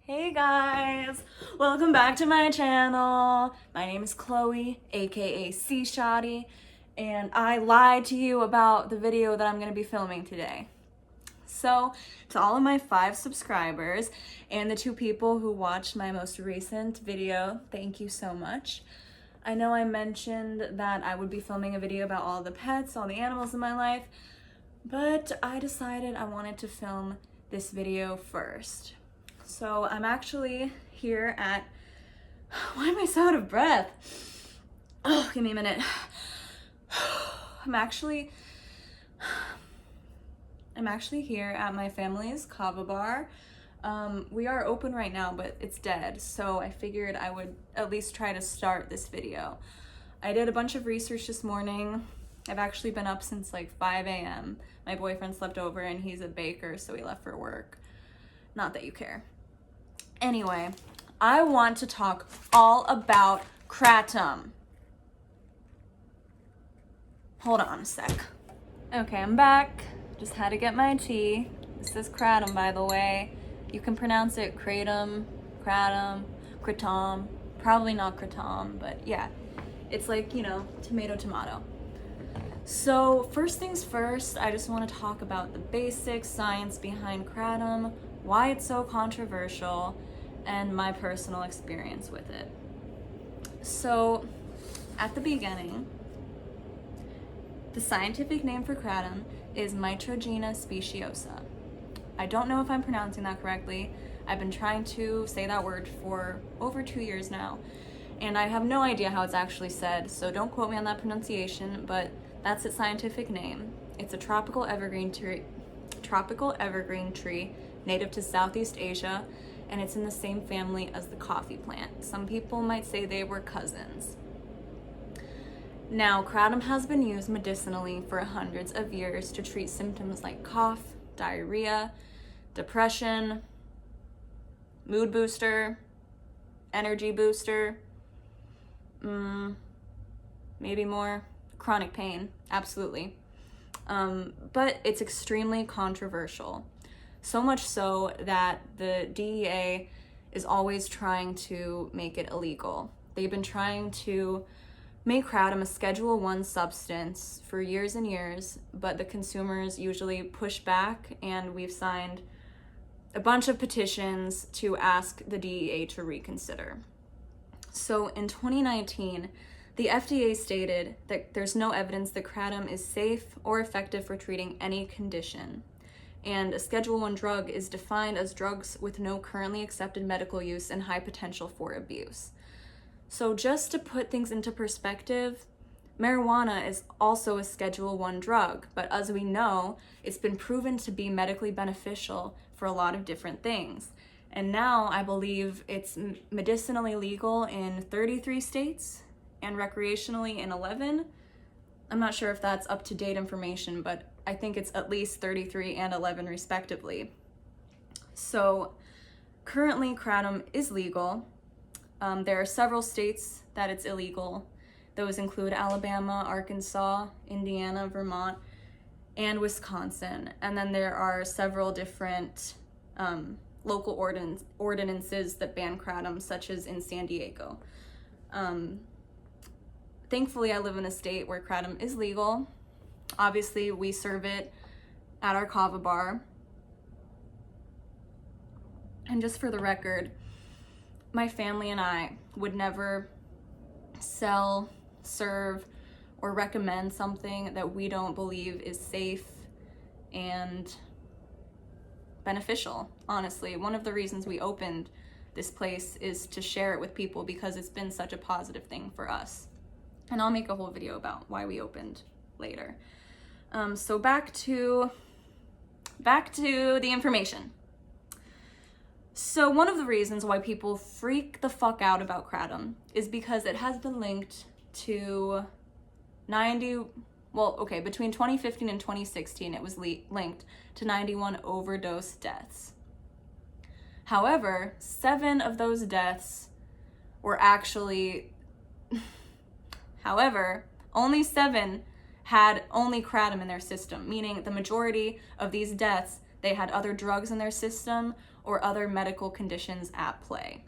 Hey guys, welcome back to my channel. My name is Chloe, aka C Shotty, and I lied to you about the video that I'm gonna be filming today. So, to all of my 5 subscribers and the 2 people who watched my most recent video, thank you so much. I know I mentioned that I would be filming a video about all the pets, all the animals in my life, but I decided I wanted to film this video first. So I'm actually here at, why am I so out of breath? Oh, give me a minute. I'm actually here at my family's kava bar. We are open right now, but it's dead. So I figured I would at least try to start this video. I did a bunch of research this morning. I've actually been up since like 5 a.m. My boyfriend slept over and he's a baker, so he left for work. Not that you care. Anyway, I want to talk all about Kratom. Hold on a sec. Okay, I'm back. Just had to get my tea. This is Kratom, by the way. You can pronounce it Kratom, Kratom, Kratom. Probably not Kratom, but yeah. It's like, you know, tomato. So first things first, I just want to talk about the basic science behind Kratom, why it's so controversial, and my personal experience with it. So at the beginning, the scientific name for Kratom is Mitrogena speciosa. I don't know if I'm pronouncing that correctly. I've been trying to say that word for over 2 years now, and I have no idea how it's actually said, so don't quote me on that pronunciation, but that's its scientific name. It's a tropical evergreen tree native to Southeast Asia, and it's in the same family as the coffee plant. Some people might say they were cousins. Now, Kratom has been used medicinally for hundreds of years to treat symptoms like cough, diarrhea, depression, mood booster, energy booster, maybe more, chronic pain, absolutely. But it's extremely controversial. So much so that the DEA is always trying to make it illegal. They've been trying to make Kratom a Schedule I substance for years and years, but the consumers usually push back, and we've signed a bunch of petitions to ask the DEA to reconsider. So in 2019, the FDA stated that there's no evidence that Kratom is safe or effective for treating any condition. And a Schedule I drug is defined as drugs with no currently accepted medical use and high potential for abuse. So just to put things into perspective, marijuana is also a Schedule I drug, but as we know, it's been proven to be medically beneficial for a lot of different things. And now I believe it's medicinally legal in 33 states and recreationally in 11. I'm not sure if that's up-to-date information, but I think it's at least 33 and 11 respectively. So currently Kratom is legal. There are several states that it's illegal. Those include Alabama, Arkansas, Indiana, Vermont, and Wisconsin. And then there are several different local ordinances that ban Kratom, such as in San Diego. Thankfully, I live in a state where Kratom is legal. Obviously, we serve it at our kava bar. And just for the record, my family and I would never sell, serve, or recommend something that we don't believe is safe and beneficial, honestly. One of the reasons we opened this place is to share it with people because it's been such a positive thing for us. And I'll make a whole video about why we opened later. So back to the information. So one of the reasons why people freak the fuck out about Kratom is because it has been linked to between 2015 and 2016, it was linked to 91 overdose deaths. However, 7 of those deaths were actually, only 7 had only Kratom in their system, meaning the majority of these deaths, they had other drugs in their system or other medical conditions at play.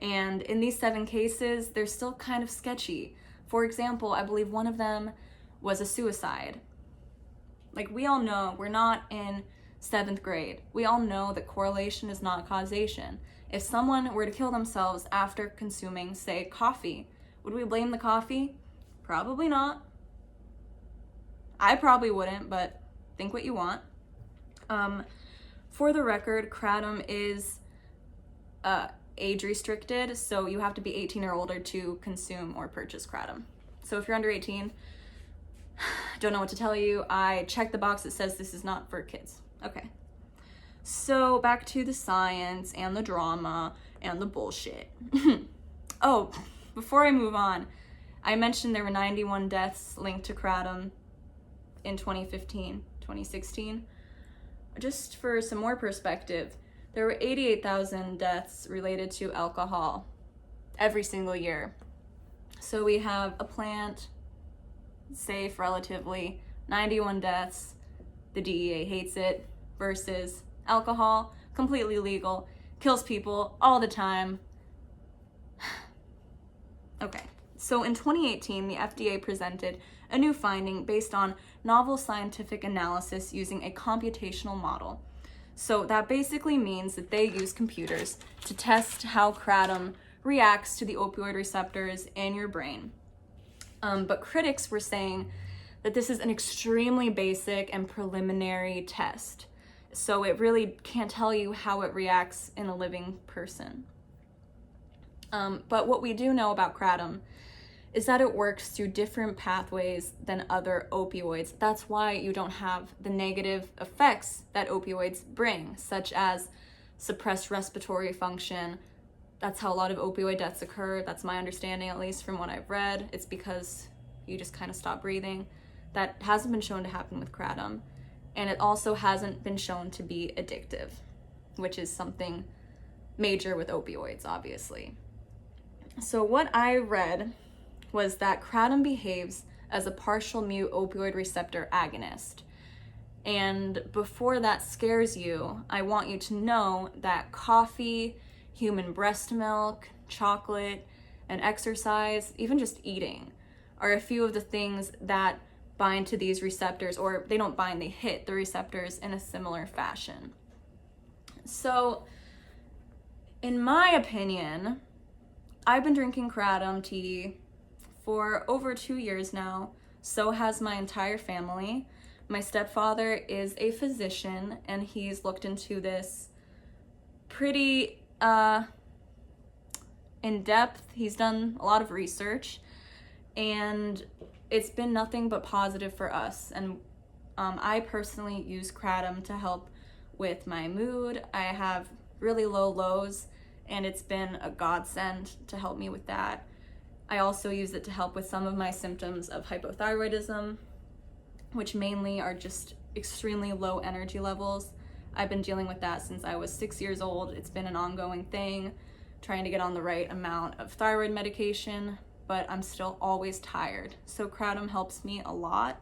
And in these 7 cases, they're still kind of sketchy. For example, I believe one of them was a suicide. Like, we all know, we're not in 7th grade. We all know that correlation is not causation. If someone were to kill themselves after consuming, say, coffee, would we blame the coffee? Probably not. I probably wouldn't, but think what you want. For the record, Kratom is age restricted, so you have to be 18 or older to consume or purchase Kratom. So if you're under 18, don't know what to tell you. I checked the box that says this is not for kids. Okay. So back to the science and the drama and the bullshit. Oh, before I move on, I mentioned there were 91 deaths linked to Kratom in 2015, 2016. Just for some more perspective, there were 88,000 deaths related to alcohol every single year. So we have a plant, safe relatively, 91 deaths, the DEA hates it, versus alcohol, completely legal, kills people all the time. Okay, so in 2018, the FDA presented a new finding based on novel scientific analysis using a computational model. So that basically means that they use computers to test how Kratom reacts to the opioid receptors in your brain. But critics were saying that this is an extremely basic and preliminary test. So it really can't tell you how it reacts in a living person. But what we do know about Kratom is that it works through different pathways than other opioids. That's why you don't have the negative effects that opioids bring, such as suppressed respiratory function. That's how a lot of opioid deaths occur. That's my understanding, at least from what I've read. It's because you just kind of stop breathing. That hasn't been shown to happen with Kratom. And it also hasn't been shown to be addictive, which is something major with opioids, obviously. So what I read was that Kratom behaves as a partial mu opioid receptor agonist. And before that scares you, I want you to know that coffee, human breast milk, chocolate, and exercise, even just eating, are a few of the things that bind to these receptors, or they don't bind, they hit the receptors in a similar fashion. So, in my opinion, I've been drinking Kratom tea for over 2 years now. So has my entire family. My stepfather is a physician, and he's looked into this pretty in depth. He's done a lot of research, and it's been nothing but positive for us. And I personally use Kratom to help with my mood. I have really low lows, and it's been a godsend to help me with that. I also use it to help with some of my symptoms of hypothyroidism, which mainly are just extremely low energy levels. I've been dealing with that since I was 6 years old. It's been an ongoing thing, trying to get on the right amount of thyroid medication, but I'm still always tired. So Kratom helps me a lot.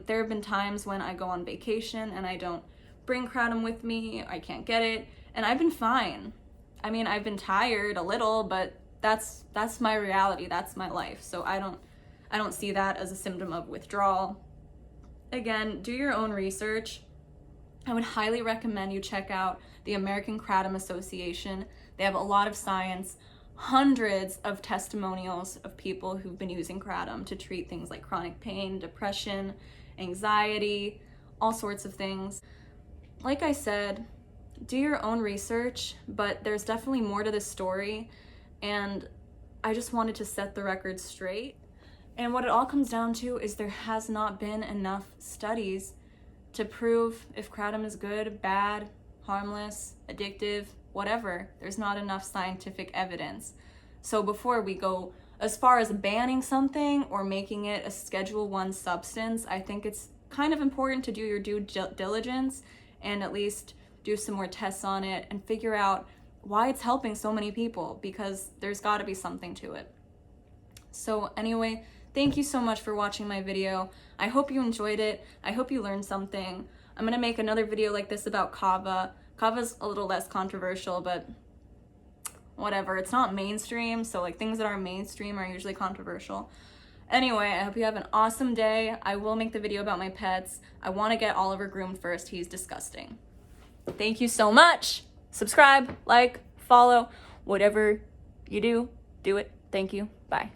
There have been times when I go on vacation and I don't bring Kratom with me, I can't get it, and I've been fine. I mean, I've been tired a little, but that's my reality, that's my life. So I don't see that as a symptom of withdrawal. Again, do your own research. I would highly recommend you check out the American Kratom Association. They have a lot of science, hundreds of testimonials of people who've been using Kratom to treat things like chronic pain, depression, anxiety, all sorts of things. Like I said, do your own research, but there's definitely more to this story, and I just wanted to set the record straight. And what it all comes down to is there has not been enough studies to prove if Kratom is good, bad, harmless, addictive, whatever. There's not enough scientific evidence. So before we go as far as banning something or making it a Schedule I substance, I think it's kind of important to do your due diligence and at least do some more tests on it and figure out why it's helping so many people, because there's got to be something to it. So anyway, thank you so much for watching my video. I hope you enjoyed it. I hope you learned something. I'm gonna make another video like this about kava. Kava's a little less controversial, but whatever. It's not mainstream, so like things that are mainstream are usually controversial. Anyway, I hope you have an awesome day. I will make the video about my pets. I want to get Oliver groomed first. He's disgusting. Thank you so much. Subscribe, like, follow, whatever you do, do it. Thank you. Bye.